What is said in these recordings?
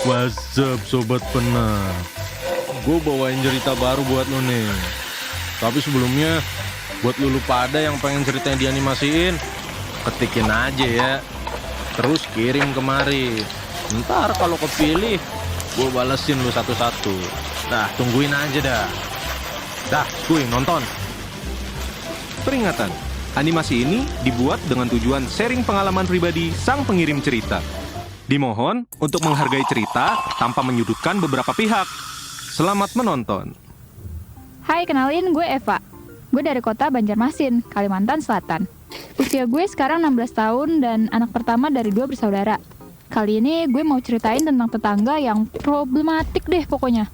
What's up sobat penat? Gue bawain cerita baru buat lo nih. Tapi sebelumnya, buat lu pada yang pengen ceritanya dianimasiin, ketikin aja ya. Terus kirim kemari. Ntar kalau kepilih, gue balesin lu satu-satu. Dah, tungguin aja dah. Dah, kuy nonton. Peringatan, animasi ini dibuat dengan tujuan sharing pengalaman pribadi sang pengirim cerita. Dimohon untuk menghargai cerita tanpa menyudutkan beberapa pihak. Selamat menonton. Hai, kenalin gue Eva. Gue dari kota Banjarmasin, Kalimantan Selatan. Usia gue sekarang 16 tahun dan anak pertama dari 2 bersaudara. Kali ini gue mau ceritain tentang tetangga yang problematik deh pokoknya.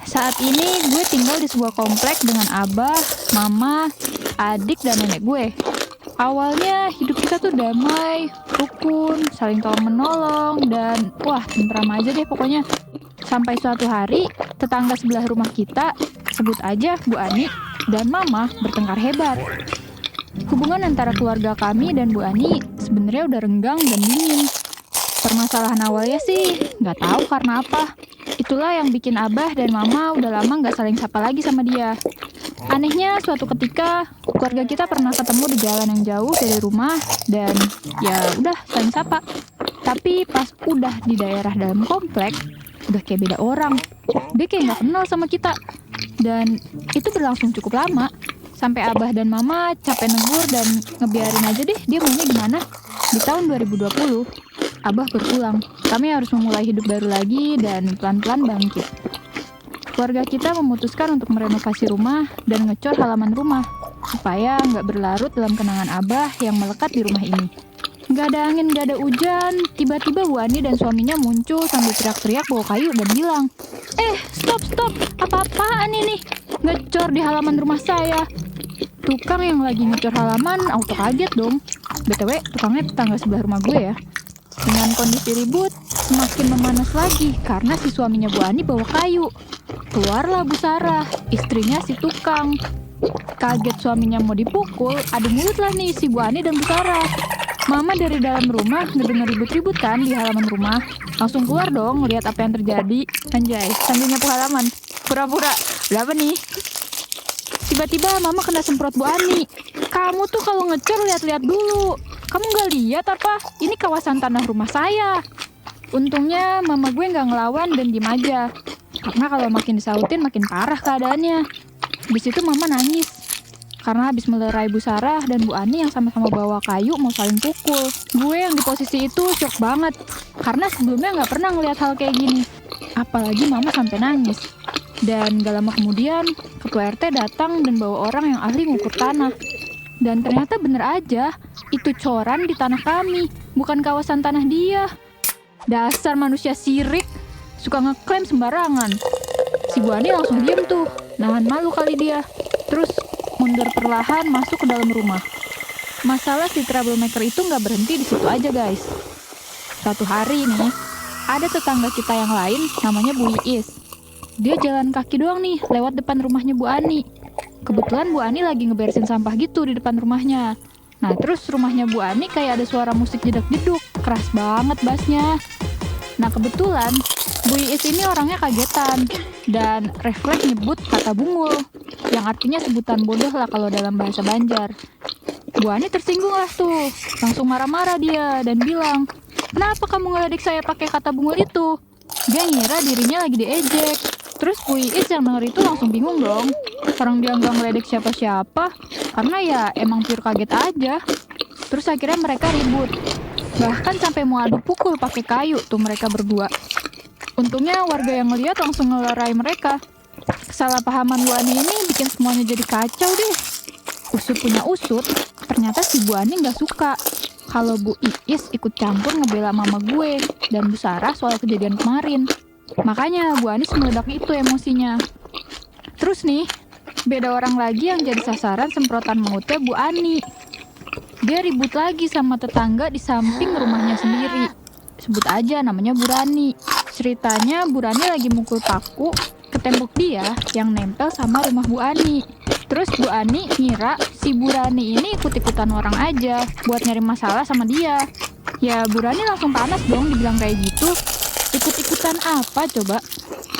Saat ini gue tinggal di sebuah komplek dengan abah, mama, adik, dan nenek gue. Awalnya hidup kita tuh damai, rukun, saling tolong-menolong, dan wah tentram aja deh pokoknya. Sampai suatu hari, tetangga sebelah rumah kita, sebut aja Bu Ani, dan Mama bertengkar hebat. Hubungan antara keluarga kami dan Bu Ani sebenarnya udah renggang dan dingin. Permasalahan awalnya sih nggak tahu karena apa. Itulah yang bikin Abah dan Mama udah lama nggak saling sapa lagi sama dia. Anehnya, suatu ketika keluarga kita pernah ketemu di jalan yang jauh dari rumah dan ya udah saling sapa. Tapi pas udah di daerah dalam komplek, udah kayak beda orang. Dia kayak nggak kenal sama kita. Dan itu berlangsung cukup lama. Sampai Abah dan Mama capek negur dan ngebiarin aja deh dia maunya gimana. Di tahun 2020, Abah berpulang. Kami harus memulai hidup baru lagi dan pelan-pelan bangkit. Keluarga kita memutuskan untuk merenovasi rumah dan ngecor halaman rumah supaya nggak berlarut dalam kenangan Abah yang melekat di rumah ini. Nggak ada angin, nggak ada hujan, tiba-tiba Bu Ani dan suaminya muncul sambil teriak-teriak bawa kayu dan bilang, stop, apa-apaan ini? Ngecor di halaman rumah saya. Tukang yang lagi ngecor halaman auto kaget dong. BTW, tukangnya tetangga sebelah rumah gue ya. Dengan kondisi ribut, semakin memanas lagi karena si suaminya Bu Ani bawa kayu. Keluarlah Bu Sarah, istrinya si tukang. Kaget suaminya mau dipukul, adu mulut lah nih si Bu Ani dan Bu Sarah. Mama dari dalam rumah ngedengar ribut-ribut kan di halaman rumah. Langsung keluar dong ngeliat apa yang terjadi. Anjay, sambil nyapu halaman. Pura-pura, berapa nih? Tiba-tiba Mama kena semprot Bu Ani. Kamu tuh kalau ngecor lihat-lihat dulu. Kamu nggak lihat apa? Ini kawasan tanah rumah saya. Untungnya Mama gue nggak ngelawan dan diem aja. Karena kalau makin disautin makin parah keadaannya. Di situ Mama nangis. Karena habis melerai Bu Sarah dan Bu Ani yang sama-sama bawa kayu mau saling pukul. Gue yang di posisi itu shock banget. Karena sebelumnya nggak pernah ngeliat hal kayak gini. Apalagi Mama sampai nangis. Dan gak lama kemudian, Ketua RT datang dan bawa orang yang ahli ngukur tanah. Dan ternyata bener aja, itu coran di tanah kami, bukan kawasan tanah dia. Dasar manusia sirik, suka ngeklaim sembarangan. Si Bu Ani langsung diem tuh, nahan malu kali dia. Terus mundur perlahan masuk ke dalam rumah. Masalah si troublemaker itu nggak berhenti di situ aja guys. Suatu hari nih, ada tetangga kita yang lain namanya Bu Iis. Dia jalan kaki doang nih lewat depan rumahnya Bu Ani. Kebetulan Bu Ani lagi ngeberesin sampah gitu di depan rumahnya. Nah terus rumahnya Bu Ani kayak ada suara musik jedak-jeduk, keras banget bassnya. Nah kebetulan Bu Iis ini orangnya kagetan dan refleks nyebut kata bungul, yang artinya sebutan bodoh lah kalau dalam bahasa Banjar. Bu Ani tersinggung lah tuh, langsung marah-marah dia dan bilang, "Kenapa kamu ngeledek saya pakai kata bungul itu?" Dia ngira dirinya lagi diejek. Terus Bu Iis yang denger itu langsung bingung dong. Orang dia nggak ngeledek siapa-siapa, karena ya emang pure kaget aja. Terus akhirnya mereka ribut. Bahkan sampai mau adu pukul pakai kayu tuh mereka berdua. Untungnya warga yang ngeliat langsung ngelerai mereka. Kesalahpahaman Bu Ani ini bikin semuanya jadi kacau deh. Usut punya usut, ternyata si Bu Ani nggak suka kalau Bu Iis ikut campur ngebela mama gue dan Bu Sarah soal kejadian kemarin. Makanya Bu Ani meledak itu emosinya. Terus nih, beda orang lagi yang jadi sasaran semprotan mautnya Bu Ani. Dia ribut lagi sama tetangga di samping rumahnya sendiri. Sebut aja namanya Bu Rani. Ceritanya Bu Rani lagi mukul paku ke tembok dia yang nempel sama rumah Bu Ani. Terus Bu Ani ngira si Bu Rani ini ikut-ikutan orang aja buat nyari masalah sama dia. Ya Bu Rani langsung panas dong dibilang kayak gitu. Ikut-ikutan apa coba?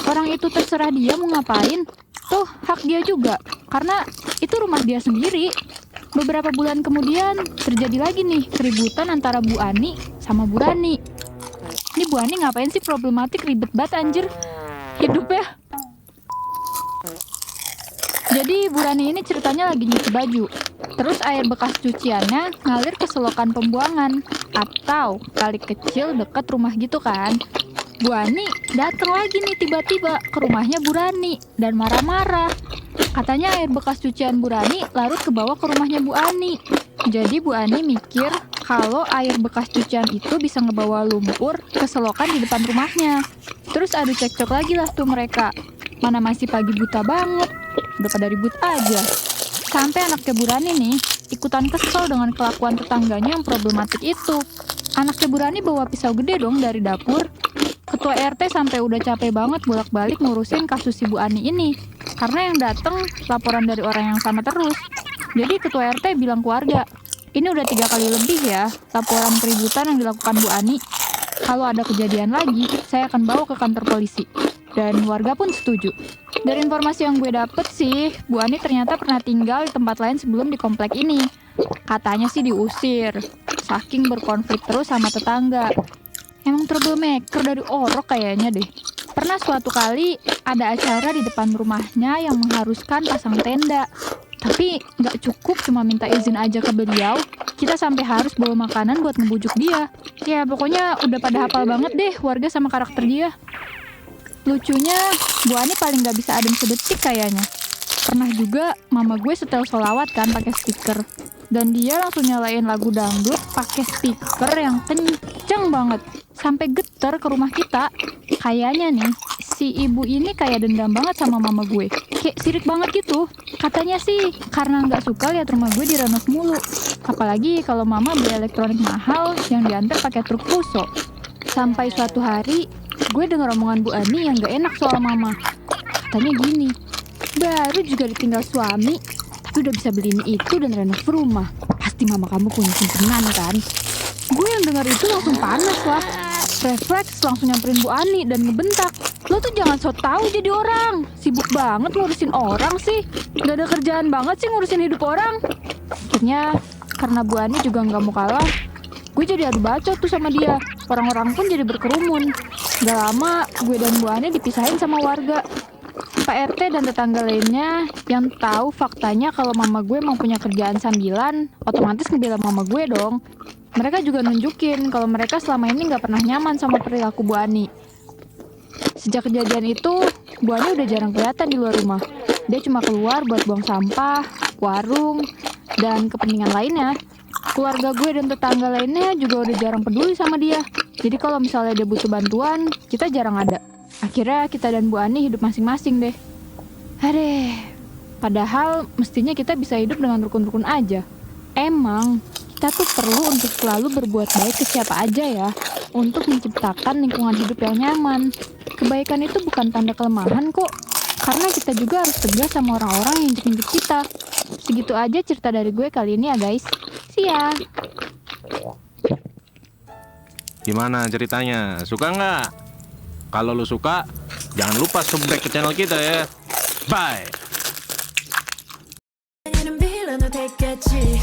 Orang itu terserah dia mau ngapain. Tuh, hak dia juga. Karena itu rumah dia sendiri. Beberapa bulan kemudian terjadi lagi nih keributan antara Bu Ani sama Bu Rani. Ini Bu Ani ngapain sih problematik ribet banget anjir. Hidup ya. Jadi Bu Rani ini ceritanya lagi nyuci baju. Terus air bekas cuciannya ngalir ke selokan pembuangan atau kali kecil dekat rumah gitu kan. Bu Ani datang lagi nih tiba-tiba ke rumahnya Bu Rani dan marah-marah. Katanya air bekas cucian Bu Rani larut ke bawah ke rumahnya Bu Ani. Jadi Bu Ani mikir kalau air bekas cucian itu bisa ngebawa lumpur ke selokan di depan rumahnya. Terus adu cekcok lagi lah tuh mereka. Mana masih pagi buta banget, udah pada ribut aja. Sampai anaknya Bu Rani nih ikutan kesel dengan kelakuan tetangganya yang problematik itu. Anaknya Bu Rani bawa pisau gede dong dari dapur. Ketua RT sampai udah capek banget bolak-balik ngurusin kasus si Bu Ani ini. Karena yang datang laporan dari orang yang sama terus. Jadi ketua RT bilang ke warga, ini udah 3 kali lebih ya laporan keributan yang dilakukan Bu Ani. Kalau ada kejadian lagi, saya akan bawa ke kantor polisi. Dan warga pun setuju. Dari informasi yang gue dapet sih, Bu Ani ternyata pernah tinggal di tempat lain sebelum di komplek ini. Katanya sih diusir, saking berkonflik terus sama tetangga. Emang troublemaker dari orok kayaknya deh. Pernah suatu kali ada acara di depan rumahnya yang mengharuskan pasang tenda. Tapi nggak cukup cuma minta izin aja ke beliau, kita sampai harus bawa makanan buat ngebujuk dia. Ya pokoknya udah pada hafal banget deh warga sama karakter dia. Lucunya, Bu Ani paling gak bisa adem sedetik kayaknya. Pernah juga mama gue setel sholawat kan pakai speaker. Dan dia langsung nyalain lagu dangdut pakai speaker yang kenceng banget. Sampai getar ke rumah kita. Kayaknya nih, si ibu ini kayak dendam banget sama mama gue. Kayak sirik banget gitu. Katanya sih karena gak suka lihat rumah gue direnov mulu. Apalagi kalau mama beli elektronik mahal yang diantar pakai truk Fuso. Sampai suatu hari, gue dengar omongan Bu Ani yang gak enak soal mama. Katanya gini, baru juga ditinggal suami, tapi udah bisa beli ini itu dan renov rumah. Pasti mama kamu punya simpenan kan? Gue yang dengar itu langsung panas lah. Refleks langsung nyamperin Bu Ani dan ngebentak. Lo tuh jangan so tau jadi orang. Sibuk banget ngurusin orang sih. Gak ada kerjaan banget sih ngurusin hidup orang. Akhirnya, karena Bu Ani juga gak mau kalah, gue jadi adu bacot tuh sama dia. Orang-orang pun jadi berkerumun. Gak lama, gue dan Bu Ani dipisahin sama warga. Pak RT dan tetangga lainnya yang tahu faktanya kalau mama gue emang punya kerjaan sambilan, otomatis ngebela mama gue dong. Mereka juga nunjukin kalau mereka selama ini gak pernah nyaman sama perilaku Bu Ani. Sejak kejadian itu, Bu Ani udah jarang kelihatan di luar rumah. Dia cuma keluar buat buang sampah, warung, dan kepentingan lainnya. Keluarga gue dan tetangga lainnya juga udah jarang peduli sama dia. Jadi kalau misalnya dia butuh bantuan, kita jarang ada. Akhirnya kita dan Bu Ani hidup masing-masing deh. Aduh, padahal mestinya kita bisa hidup dengan rukun-rukun aja. Emang, kita tuh perlu untuk selalu berbuat baik ke siapa aja ya. Untuk menciptakan lingkungan hidup yang nyaman. Kebaikan itu bukan tanda kelemahan kok. Karena kita juga harus tegas sama orang-orang yang injek-injek kita. Segitu aja cerita dari gue kali ini ya guys. See ya. Gimana ceritanya? Suka nggak? Kalau lu suka, jangan lupa subscribe ke channel kita ya. Bye! 비는 빌어도 됐겠지